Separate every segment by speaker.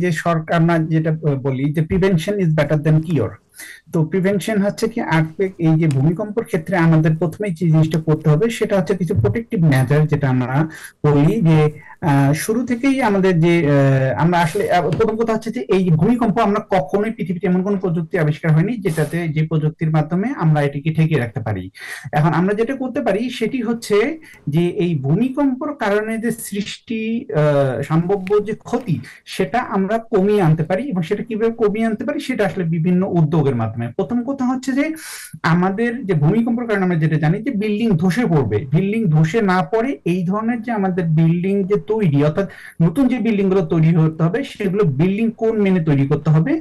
Speaker 1: যে সরকার না যেটা বলি যে prevention is better then cure. তো প্রিভেনশন হচ্ছে কি আর্থকুয়েক এই যে ভূমিকম্পের ক্ষেত্রে আমাদের প্রথমেই যে জিনিসটা করতে হবে সেটা হচ্ছে কিছু প্রোটেকটিভ মেজার, যেটা আমরা বলি যে শুরু থেকেই আমাদের যে আমরা আসলে প্রথম কথা হচ্ছে যে এই ভূমিকম্প আমরা কখনোই পৃথিবীতে এমন কোনো প্রযুক্তি আবিষ্কার হয়নি যেটাতে যে প্রযুক্তির মাধ্যমে আমরা এটিকে ঠেকিয়ে রাখতে পারি। এখন আমরা যেটা করতে পারি সেটি হচ্ছে যে এই ভূমিকম্পের কারণে যে সৃষ্টি সম্ভাব্য যে ক্ষতি সেটা আমরা কমিয়ে আনতে পারি, এবং সেটা কিভাবে কমিয়ে আনতে পারি সেটা আসলে বিভিন্ন উদ্যোগের মাধ্যমে। প্রথম কথা হচ্ছে যে আমাদের যে ভূমিকম্পের কারণে আমরা যেটা জানি যে বিল্ডিং ধসে পড়বে, বিল্ডিং ধসে না পড়ে এই ধরনের যে আমাদের বিল্ডিং যে তৈরি, অর্থাৎ নতুন যে বিল্ডিং গুলো তৈরি করতে হবে সেগুলো বিল্ডিং কোড মেনে তৈরি করতে হবে।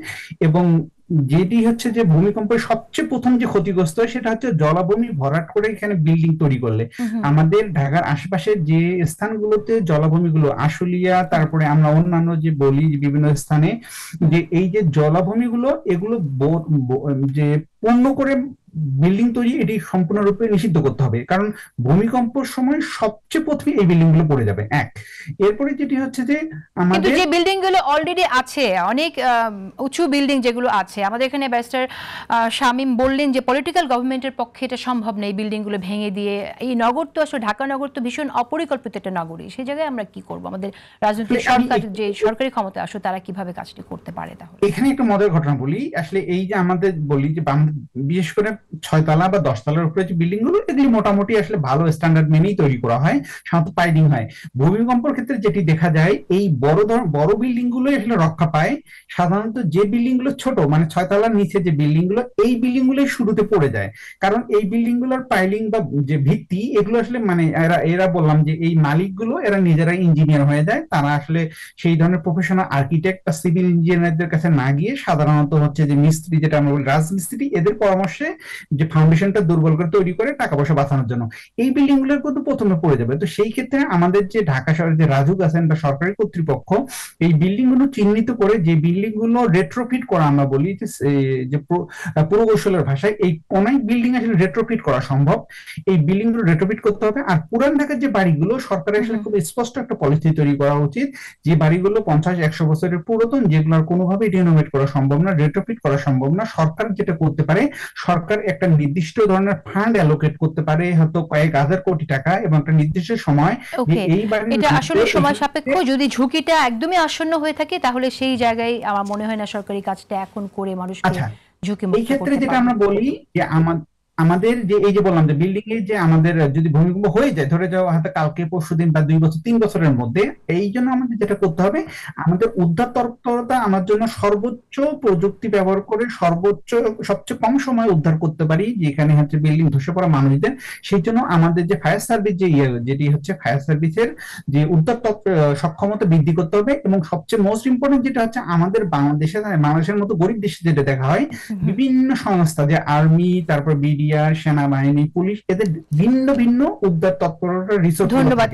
Speaker 1: এবং যেটি হচ্ছে যে ভূমিকম্পের সবচেয়ে প্রথম যে ক্ষতিগ্রস্ত হয় সেটা হচ্ছে জলাভূমি ভরাট করে এখানে বিল্ডিং তৈরি করলে।
Speaker 2: হুম হুম
Speaker 1: আমাদের ঢাকার আশেপাশে যে স্থানগুলোতে জলাভূমিগুলো আশুলিয়া,
Speaker 2: হুম
Speaker 1: তারপরে আমরা অন্যান্য যে বলি যে বিভিন্ন স্থানে
Speaker 2: হুম।
Speaker 1: যে এই যে জলাভূমিগুলো এগুলো যে পূর্ণ করে বিল্ডিং তৈরি এটি সম্পূর্ণরূপে নিষিদ্ধ করতে হবে, কারণ ভূমিকম্পের সময় সবচেয়ে প্রথমে এই বিল্ডিং গুলো পড়ে যাবে এক। এরপরে যেটি হচ্ছে যে
Speaker 2: কিন্তু
Speaker 1: আমাদের
Speaker 2: যে বিল্ডিং গুলো অলরেডি আছে, অনেক উঁচু বিল্ডিং যেগুলো আছে, আমাদের এখানে ব্যারিস্টার শামীম বললেন যে পলিটিক্যাল গভর্নমেন্টের পক্ষে এটা সম্ভব না এই বিল্ডিং গুলো ভেঙে দিয়ে। এই নগর তো আসলে ঢাকা নগর তো ভীষণ অপরিকল্পিত একটা নগরী, সেই জায়গায় আমরা কি করব? আমাদের রাজনৈতিক
Speaker 1: আমি
Speaker 2: সরকার যে সরকারি ক্ষমতা আসলে তারা কিভাবে কাজটি করতে পারে তাহলে?
Speaker 1: এখানে একটা মজার ঘটনা বলি। আসলে এই যে আমাদের বলি যে বিশেষ করে 6 তলা বা 10 তলার উপরে যে বিল্ডিং গুলো এগুলি মোটামুটি আসলে ভালো স্ট্যান্ডার্ড মেনেই তৈরি করা হয়, সাধারণত পাইলিং হয়। ভূমিকম্পের ক্ষেত্রে যেটি দেখা যায় এই বড় বিল্ডিং গুলো আসলে রক্ষা পায়। সাধারণত যে বিল্ডিং গুলো ছোট মানে 6 তলার নিচে যে বিল্ডিং গুলো এই বিল্ডিং গুলোই শুরুতে পড়ে যায়, কারণ এই বিল্ডিং গুলোর পাইলিং বা যে ভিত্তি এগুলো আসলে মানে এরা এরা বললাম যে এই মালিকগুলো এরা নিজেরা ইঞ্জিনিয়ার হয়ে যায়, তারা আসলে সেই ধরনের প্রফেশনাল আর্কিটেক্ট বা সিভিল ইঞ্জিনিয়ারদের কাছে না গিয়ে সাধারণত হচ্ছে যে মিস্ত্রি, যেটা আমরা বলি রাজমিস্ত্রি, এদের পরামর্শে যে ফাউন্ডেশনটা দুর্বল করে তৈরি করে টাকা পয়সা বাঁচানোর জন্য এই বিল্ডিং গুলোর কিন্তু প্রথমে পড়ে যাবে। তো সেই ক্ষেত্রে আমাদের যে ঢাকা শহরের যে রাজুক আছেন বা সরকারি কর্তৃপক্ষ এই বিল্ডিং গুলো চিহ্নিত করে যে বিল্ডিং গুলো রেট্রোফিট করা, আমরা বলি যে পুরকৌশলের ভাষায় এই অনেক বিল্ডিং আসলে রেট্রোফিট করা সম্ভব। এই বিল্ডিং গুলো রেট্রোফিট করতে হবে। আর পুরান ঢাকার যে বাড়িগুলো সরকারের
Speaker 2: হুম
Speaker 1: আসলে
Speaker 2: হুম।
Speaker 1: খুব স্পষ্ট একটা পলিসি তৈরি করা উচিত যে বাড়িগুলো 50-100 বছরের পুরাতন, যেগুলো আর কোনোভাবেই রিনোভেট করা সম্ভব না, রেট্রোফিট করা সম্ভব না, সরকার যেটা করতে পারে সরকার একটা নির্দিষ্ট ধরনের ফান্ড অ্যালোকেট করতে পারে, হয়তো কয়েক হাজার কোটি টাকা, এবং একটা নির্দিষ্ট সময় যে
Speaker 2: ওকে,
Speaker 1: এই বাড়ির
Speaker 2: এটা
Speaker 1: মালিকদের
Speaker 2: আসলে সময় সাপেক্ষ।
Speaker 1: এক্ষেত্রে।
Speaker 2: যদি ঝুঁকিটা একদমই আসন্ন হয়ে থাকে তাহলে সেই জায়গায় আমার মনে হয় না সরকারি কাজটা এখন করে মানুষকে
Speaker 1: আচ্ছা,
Speaker 2: ঝুঁকি
Speaker 1: এই
Speaker 2: মুক্ত
Speaker 1: ক্ষেত্রে
Speaker 2: করতে
Speaker 1: যেটা
Speaker 2: পারবে।
Speaker 1: আমরা বলি যে আমাদের যে এই যে বললাম যে বিল্ডিং এ যে আমাদের যদি ভূমিকম্প হয়ে যায়, ধরে যাও হয়তো কালকে পরশুদিন বা 2 বছর 3 বছরের মধ্যে, এই জন্য আমাদের যেটা করতে হবে আমাদের উদ্ধার তৎপরতা আমার জন্য সর্বোচ্চ প্রযুক্তি ব্যবহার করে সর্বোচ্চ সবচেয়ে কম সময় উদ্ধার করতে পারি যেখানে হচ্ছে বিল্ডিং ধসে পড়া মানুষদের। সেই জন্য আমাদের যে ফায়ার সার্ভিস যে যেটি হচ্ছে ফায়ার সার্ভিসের যে সক্ষমতা বৃদ্ধি করতে হবে। এবং সবচেয়ে মোস্ট ইম্পর্টেন্ট যেটা হচ্ছে আমাদের বাংলাদেশের মতো গরিব দেশে যেটা দেখা হয়
Speaker 2: হুম হুম।
Speaker 1: বিভিন্ন সংস্থা যে আর্মি, তারপর বিডিআর, সেনাবাহিনী, পুলিশ, এদের ভিন্ন ভিন্ন উদ্ধার তৎপরতার রিসোর্স গুলো
Speaker 2: ধন্যবাদ।
Speaker 1: থাকে।